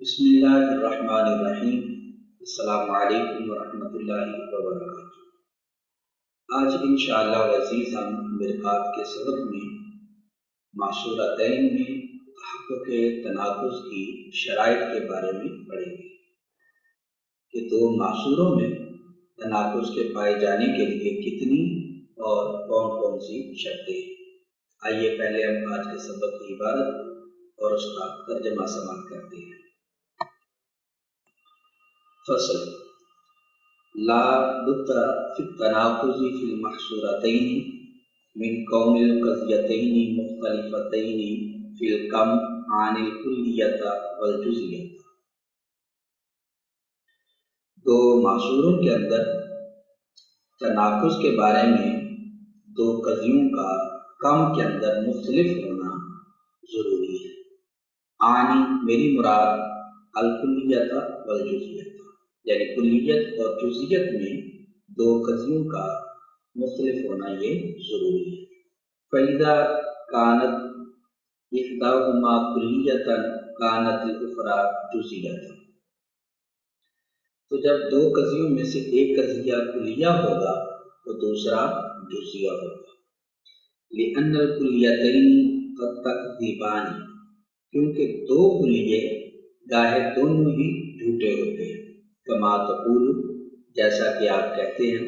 بسم اللہ الرحمن الرحیم۔ السلام علیکم ورحمۃ اللہ وبرکاتہ۔ آج انشاءاللہ العزیز ہم مرقات کے سبق میں معصورتین میں تحقق تناقض کی شرائط کے بارے میں پڑھیں گے کہ دو معصوروں میں تناقض کے پائے جانے کے لیے کتنی اور کون کون سی شرطیں ہیں۔ آئیے پہلے ہم آج کے سبق کی عبارت اور اس کا ترجمہ سماعت کرتے ہیں۔ فصل لا بد فی التناقض فی المحصورتین من کون القضیتین مختلفتین فی الکم عن الکلیۃ والجزیۃ۔ دو معصوروں کے اندر تناقض کے بارے میں دو قضیوں کا کم کے اندر مختلف ہونا ضروری ہے۔ عن میری مراد الکلیۃ والجزیۃ، یعنی کلیت اور جزیت میں دو قضیوں کا مختلف ہونا یہ ضروری ہے۔ فَإِذَا كَانَتْ إِحْدَاهُمَا كُلِّيَّةً كَانَتِ الْأُخْرَى جُزْئِيَّةً، تو جب دو قضیوں میں سے ایک قضیہ کلیہ ہوگا تو دوسرا جزیہ ہوگا۔ لِأَنَّ الْكُلِّيَّتَيْنِ قَدْ تَكْذِبَانِ، کیونکہ دو کلیے گاہے دونوں ہی جھوٹے ہوتے ہیں۔ کما تقول، جیسا کہ آپ کہتے ہیں،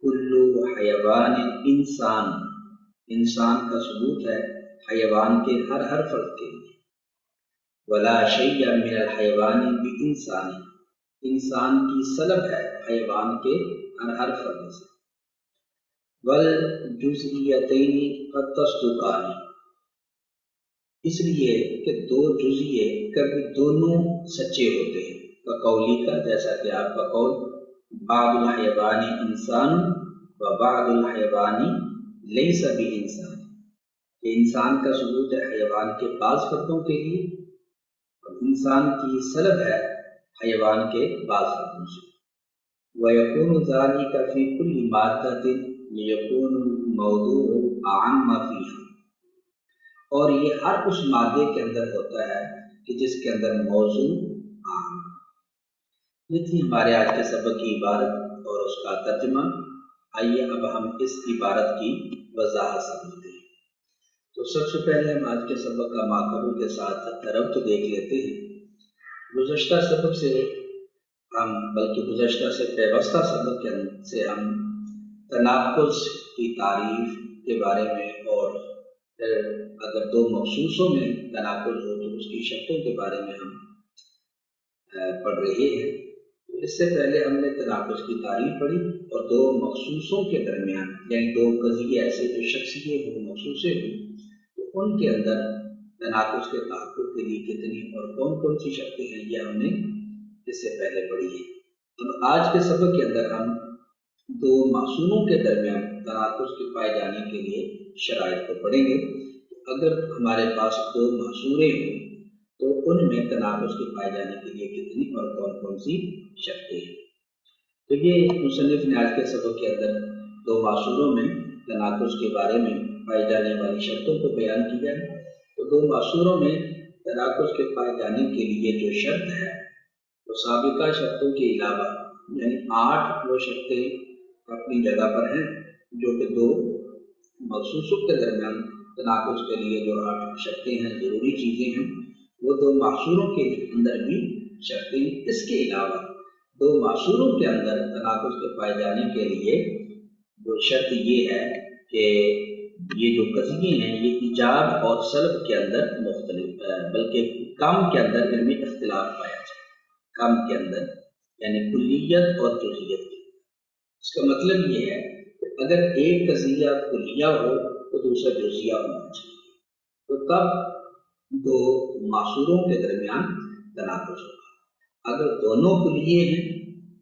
کلو حیوان انسان، انسان کا ثبوت ہے حیوان کے ہر فرد کے لیے۔ ولا شیء من الحیوان بانسان، انسان کی سلب ہے حیوان کے ہر فرد سے۔ والجزئیتین قد تصدقان، اس لیے کہ دو جزئیے کبھی دونوں سچے ہوتے ہیں۔ قولی کا، جیسا کہ آپ کا قول، بعض الحیوان انسان و بعض الحیوان لیس بانسان، کہ انسان کا ثبوت ہے حیوان کے بعض فردوں کے لیے اور انسان کی سلب ہے حیوان کے بعض فردوں سے۔ وَيَكُونُ ذَلِكَ فِي كُلِّ مَادَّةٍ لِيَكُونُ الْمَوْضُوعُ أَعَمَّ فِيهَا، اور یہ ہر اس مادے کے اندر ہوتا ہے کہ جس کے اندر موضوع عام۔ یہ تھی ہمارے آج کے سبق کی عبارت اور اس کا ترجمہ۔ آئیے اب ہم اس عبارت کی وضاحت سمجھتے ہیں۔ تو سب سے پہلے ہم آج کے سبق کا ماقبل کے ساتھ ربط دیکھ لیتے ہیں۔ گزشتہ سبق سے ہم، بلکہ گزشتہ سے پیوستہ سبق سے ہم تناقض کی تعریف کے بارے میں اور اگر دو مخصوصوں میں تناقض ہو تو اس کی شرطوں کے بارے میں ہم پڑھ رہے ہیں۔ اس سے پہلے ہم نے تناقض کی تعریف پڑھی اور دو مخصوصوں کے درمیان، یعنی دو قضیے ایسے جو شخصیے ہوں، مخصوصے ہوں، تو ان کے اندر تناقض کے تحقق کے لیے کتنی اور کون کون سی شرطیں ہیں یہ ہم نے اس سے پہلے پڑھی ہے۔ اب آج کے سبق کے اندر ہم دو معصوموں کے درمیان تناقض کے پائے جانے کے لیے شرائط کو پڑھیں گے۔ اگر ہمارے پاس دو معصورے ہوں تو ان میں تناقض کے پائے جانے کے لیے کتنی اور کون کون سی شرطیں ہیں۔ تو یہ مصنف نے آج کے سبق کے اندر دو معصوروں میں تناقض کے بارے میں پائی جانے والی شرطوں کو بیان کیا ہے۔ تو دو معصوروں میں تناقض کے پائے جانے کے لیے جو شرط ہے وہ سابقہ شرطوں کے علاوہ، یعنی 8 وہ شرطیں اپنی جگہ پر ہیں جو کہ دو مخصوصوں کے درمیان تناقض کے لیے جو 8 شرطیں ہیں، ضروری چیزیں ہیں، وہ دو معصوروں کے اندر بھی شرطیں۔ اس کے علاوہ دو معصوروں کے اندر تناقض کے پائے جانے کے لیے جو شرط یہ ہے کہ یہ جو قضیے ہیں یہ ایجاب اور سلب کے اندر مختلف ہے، بلکہ کم کے اندر ان میں اختلاف پایا جائے۔ کم کے اندر یعنی کلیت اور جزیت کے۔ اس کا مطلب یہ ہے کہ اگر ایک قضیہ کلیہ ہو تو دوسرا جزیہ ہونا چاہیے، تو تب دو معصوروں کے درمیان تناقض ہوگا۔ اگر دونوں کلیے ہیں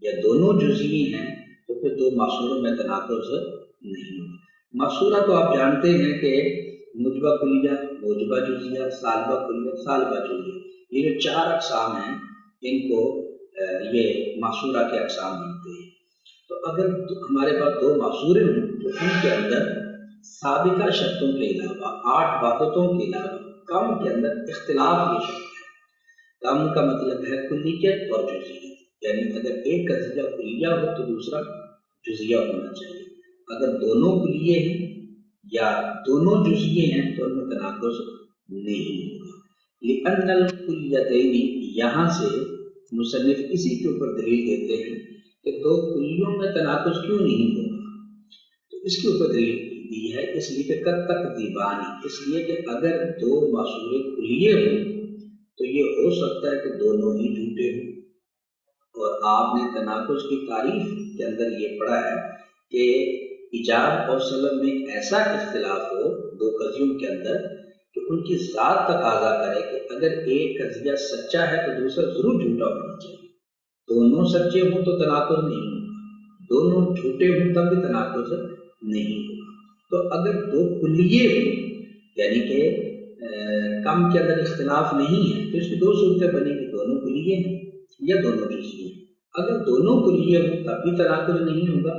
یا دونوں جزئی ہیں تو پھر دو معصوروں میں تناقض نہیں ہوگا۔ معصورہ تو آپ جانتے ہیں کہ موجبہ کلیہ، موجبہ جزیہ، سالبہ کلیہ، سالبہ جزیہ، یہ جو 4 اقسام ہیں ان کو یہ معصورہ کے اقسام ملتے ہیں۔ تو اگر ہمارے پاس دو معصورے ہوں تو ان کے اندر سابقہ شرطوں کے علاوہ، 8 واقعوں کے علاوہ کم کے اندر اختلاف یہ شرط ہے۔ कम का मतलब है कुल्लियत और जुज़ियत, यानी अगर एक कज़िया कुल्लिया हो तो दूसरा जुज़िया होना चाहिए। अगर दोनों कुल्लिये हैं या दोनों जुज़िये हैं तो उनमें तनाक़ुज़ नहीं होगा। लिअन्नल कुल्लियतैनि, यहाँ से मुसन्निफ़ इसी के ऊपर दलील देते हैं कि दो कुल्लियों में तनाक़ुज़ क्यों नहीं होगा। तो इसके ऊपर दलील दी है इसलिए कि कद तक़दीबानी, इसलिए कि अगर दो मासूरे कुल्लिये हों तो ये हो सकता है कि दोनों ही झूठे हों। और आपने तनाक़ुज़ की तारीफ़ के अंदर ये पढ़ा है कि इजाब और सलब में ऐसा इख्तिलाफ हो दो कज़ियों के अंदर कि उनकी ज़ात तकाज़ा करे कि अगर एक कज़िया सच्चा है तो दूसरा ज़रूर झूठा होना चाहिए। दोनों सच्चे हों तो तनाक़ुज़ नहीं होगा, दोनों झूठे हों तब भी तनाक़ुज़ नहीं होगा। तो अगर दो कुल्लिये हों यानी कि कम के अंदर इख्तिलाफ नहीं है तो इसकी दो सूरतें बनेंगी, दोनों कुल्लिये हैं या दोनों जुज़िये हैं। अगर दोनों कुल्लिये हों तब भी तनाक़ुज़ नहीं होगा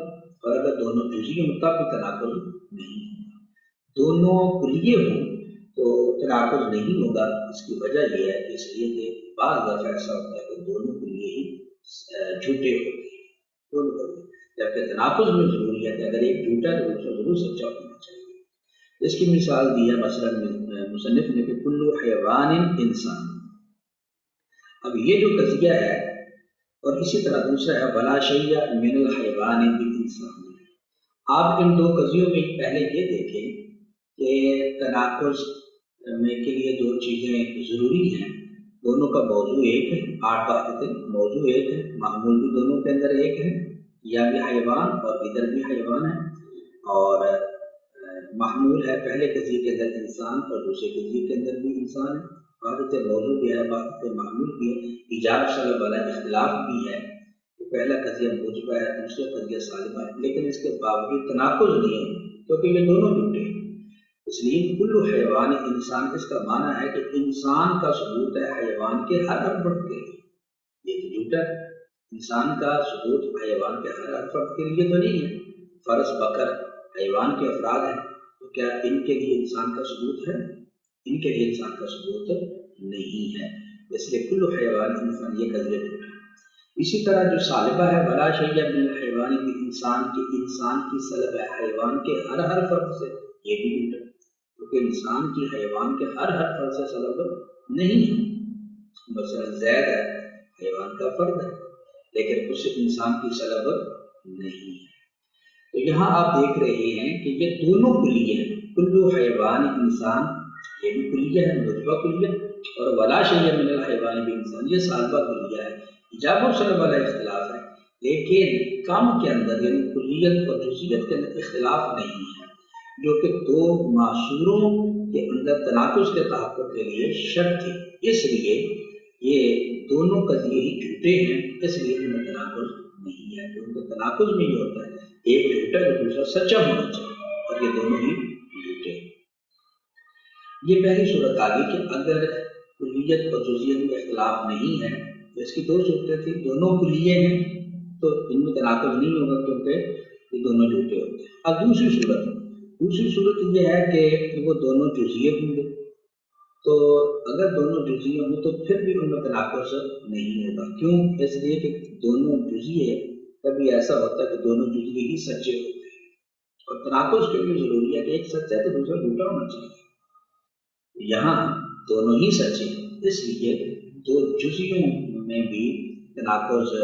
और अगर दोनों जुज़िये हों तब भी तनाक़ुज़ नहीं होगा। दोनों कुल्लिये हों तो तनाक़ुज़ नहीं होगा, इसकी वजह यह है कि इसलिए कि बाज़ दफ़ा ऐसा होता है कि दोनों कुल्लिये ही झूठे होते हैं, दोनों, जबकि तनाक़ुज़ में ज़रूरी है कि अगर एक झूठा है तो दूसरा ज़रूर सच्चा होना चाहिए। इसकी मिसाल दी है मसलन मुसन्निफ़ ने कि कुल्लु हयवानिन इंसान। अब ये जो कज़िया है और इसी तरह दूसरा है वला शैया मिनल हयवानि बिल इंसान। आप इन दो कज़ियों में पहले ये देखें कि तनाक़ुज़ में के लिए जो चीज़ें ज़रूरी हैं दोनों का मौजू एक है, 8 वाहिदतें मौजू एक है, मामूल भी दोनों के अंदर एक है, या भी हयवान और इधर भी हयवान है, और महमूल है पहले कज़िये के अंदर इंसान और दूसरे कज़िये के अंदर भी इंसान है, वाहिदत मौजू भी है, वाहिदत मामूल भी है, इजाब सलब वाला इख्तिलाफ भी है कि पहला कज़िया मूजबा है दूसरा कज़िया सालिबा है, लेकिन इसके बावजूद तनाक़ुज़ नहीं है क्योंकि ये दोनों झूठे हैं। इसलिए कुल्लु हयवान इंसान, इसका माना है कि इंसान का सबूत है हयवान के हर फर्द के लिए, ये तो झूठा है। इंसान का सबूत हयवान के हर फर्द के लिए तो नहीं है। फरस बकर हयवान के अफराद हैं तो क्या इनके लिए इंसान का सबूत है? इनके लिए इंसान का सबूत नहीं है, इसलिए कुल्लु हयवान इंसान ये कज़िया झूठा है। इसी तरह जो सालिबा है वला शैया मिनल हयवानि बिल इंसान, की इंसान की सलब है हयवान के हर फर्द से, ये भी झूठा है क्योंकि इंसान की हयवान के हर फर्द से सलब नहीं है। मसलन ज़ैद है हयवान का फर्द है लेकिन उससे इंसान की सलब नहीं है। तो यहाँ आप देख रहे हैं कि ये दोनों कुल्लिये हैं, कुल्लु हयवान इंसान ये भी कुल्लिया है, मुजबा कुल्लिया, और वला शैया मिनल हयवानि बिल इंसान ये सालिबा कुल्लिया है, इजाब और सलब वाला इख्तिलाफ है, लेकिन कम के अंदर यानी कुल्लियत और जुज़ियत के अंदर इख्तिलाफ नहीं है, जो कि दो मासूरों के अंदर तनाक़ुज़ के तहफ़्फ़ुज़ के लिए शर्त थी। इसलिए ये दोनों कज़िये ही झूठे हैं, इसलिए इनमें तनाक़ुज़ नहीं है, क्योंकि तनाक़ुज़ में ये होता है एक झूठा तो दूसरा सच्चा होना चाहिए और ये दोनों ही झूठे हैं। ये पहली सूरत आ गई कि अगर कुल्लियत और जुज़ियत में इख्तिलाफ नहीं है तो इसकी दो सूरतें थी, दोनों कुल्लिये हैं तो इनमें तनाक़ुज़ नहीं होगा क्योंकि ये दोनों झूठे होते हैं। अब दूसरी सूरत ये है कि वो दोनों जुज़िये होंगे, तो अगर दोनों जुज़िये हों तो फिर भी उनमें तनाक़ुज़ नहीं होगा। क्यों? इसलिए कि दोनों जुज़िये कभी ऐसा होता है कि दोनों जुज़िये ही सच्चे होते हैं और तनाक़ुज़ के लिए ज़रूरी है कि एक सच्चा है तो दूसरा झूठा होना चाहिए। यहाँ दोनों ही सच्चे हैं, इसलिए दो जुज़ियों में भी तनाक़ुज़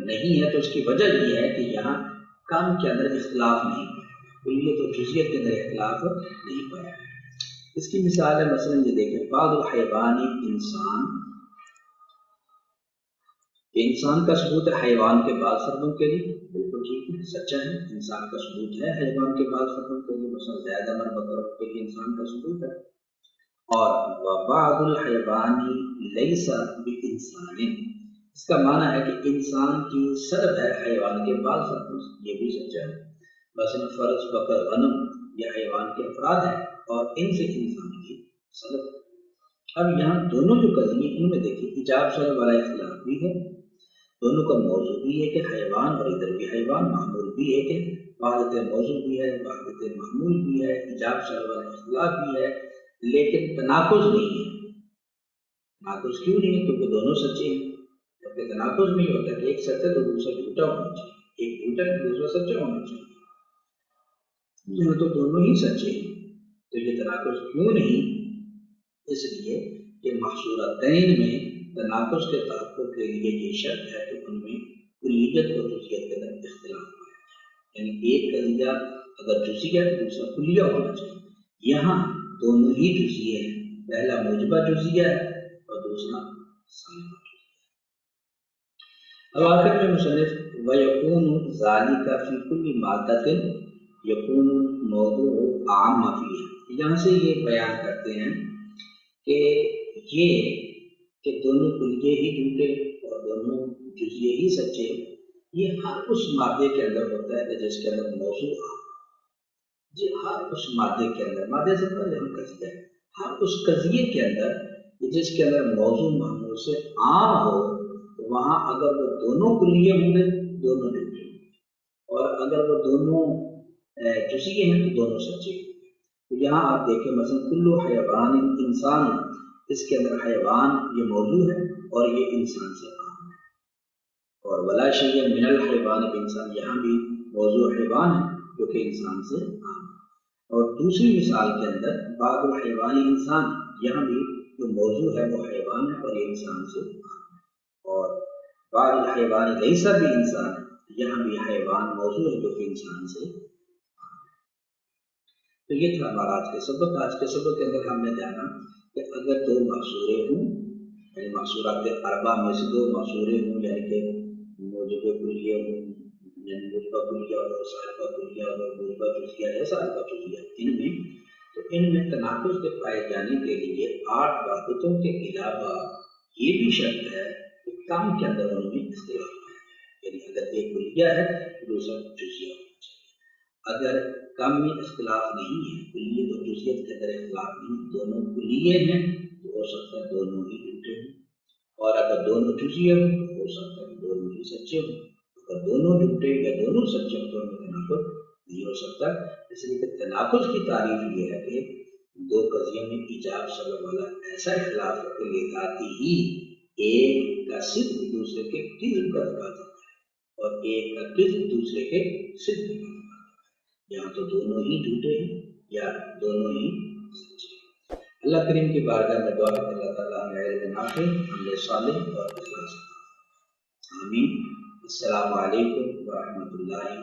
नहीं है, तो उसकी वजह ये है कि यहाँ कम के अंदर इख्तिलाफ नहीं पाया, कुल्लियत और जुज़ियत के अंदर इख्तिलाफ नहीं पाया। इसकी मिसाल है मसलन ये देखें बादुल हयवानी इंसान, इंसान का सबूत है हयवान के बाल फर्दों के लिए, बिल्कुल ठीक है, सच्चा है, इंसान का सबूत है हयवान के बाल फर्दों के लिए, मसलन ज़ैद अमर बकर के लिए इंसान का सबूत है। और वबादुल हयवानी लैसा बिइंसानिन, इसका माना है कि इंसान की सलब है हयवान के बाल फर्दों से, ये भी सच्चा है। मसलन फरस बकर गनम ये हयवान के अफराद हैं और इनसे इंसान की सलब। अब यहाँ दोनों जो कज़िये इनमें देखिए इजाब सलब वाला इख्तिलाफ भी है, दोनों का मौजू भी एक है हयवान और इधर भी हयवान, मामूल भी एक है, वाहिदत मौजू भी है, वाहिदत मामूल भी है, इजाब सलब वाला इख्तिलाफ भी है, लेकिन तनाक़ुज़ नहीं है। तनाकुज़ क्यों नहीं है? क्योंकि दोनों सच्चे हैं। जबकि तनाकुज़ में ये होता है कि एक सच है तो दूसरा झूठा होना चाहिए, एक झूठा है तो दूसरा सच्चा होना चाहिए। यहाँ तो दोनों ही सच्चे हैं, तो ये तनाकुज़ क्यों नहीं? इसलिए कि महसूरतैन में तनाकुज़ के तहफ़्फ़ुज़ के लिए ये शर्त है कि उनमें कुल्लियत और जुज़ियत के अंदर इख्तिलाफ है। यानी एक कज़िया अगर जुज़िया है तो दूसरा कुल्लिया होना चाहिए। यहाँ दोनों ही जुज़िये हैं, पहला मूजिबा जुज़िया है और दूसरा सालिबा जुज़िया है। अब आखिर में मुसन्निफ़ वयकूनु ज़ालिका फ़ी कुल्लि माद्दतिन यकूनु मौज़ूअु आम्मा फ़ीहा, यहाँ से ये बयान करते हैं कि ये कि दोनों कुल्लिये ही झूठे और दोनों जुज़िये ही सच्चे, ये हर उस मादे के अंदर होता है जिसके अंदर मौज़ू आ, जी हर उस मादे के अंदर, मादे से पहले हम कज़िया, हर उस कज़िये के अंदर जिसके अंदर मौज़ू मामूल से आम हो, तो वहाँ अगर वो दोनों कुल्लिये होंगे दोनों झूठे होंगे, और अगर वो दोनों जुज़िये हैं तो दोनों सच्चे होंगे। तो यहाँ आप देखें मसलन कुल्लु हयवान इंसान, इसके अंदर हयवान ये मौजू है और ये इंसान से आम है, और वला शैय मिनल हयवान इंसान, यहाँ भी मौजू हयवान है जो कि इंसान से आम है। और दूसरी मिसाल के अंदर बादुल हयवानी इंसान, यहाँ भी जो मौजू है वो हयवान है और ये इंसान से आम है। और बादुल हयवानी लैसा भी इंसान, यहाँ भी हयवान मौजू है जो कि इंसान से। तो ये था हमारा आज के सबक। आज के सबक के अंदर हमने जाना कि अगर दो मसूरे हों, यानी मसूरात अरबा में से दो मसूरे हों, यानी कि मौजूदा कुल्लिया हों, यानी मुजबा कुल्लिया और साहिबा कुल्लिया और मुजबा जुज़िया है साहिबा जुज़िया, इनमें तो इनमें तनाकुज़ के पाए जाने के लिए 8 वाक़ितों के अलावा ये भी शर्त है कि काम के अंदर उनमें इख्तिलाफ है, यानी अगर एक कुल्लिया है तो दूसरा जुज़िया होना चाहिए। अगर कम में इख्तिलाफ नहीं है, कुल्लियत और जुज़ियत के अंदर इख्तिलाफ नहीं, दोनों कुल्लिये हैं तो हो सकता है दोनों ही झूठे हों, और अगर दोनों जुज़िये हों तो हो सकता है दोनों ही सच्चे हों। अगर दोनों झूठे या दोनों सच्चे हों तो उनमें तनाकुज़ नहीं हो सकता। इसलिए कि तनाकुज़ की तारीफ ये है कि दो कज़ियों में ईजाब सबब वाला ऐसा इख्तिलाफ है कि लेदाती ही एक का सिद्क़ दूसरे के किज़्ब का दबाता है और एक का किज़्ब दूसरे के सिद्क़ का। या तो दोनों ही झूठे हैं या दोनों ही सच्चे हैं। अल्लाह करीम की बारगाह में दुआ है कि अल्लाह ताला हमें इल्म नाफ़ि, अमल सालिह और इखलास। आमीन। अस्सलामु अलैकुम व रहमतुल्लाहि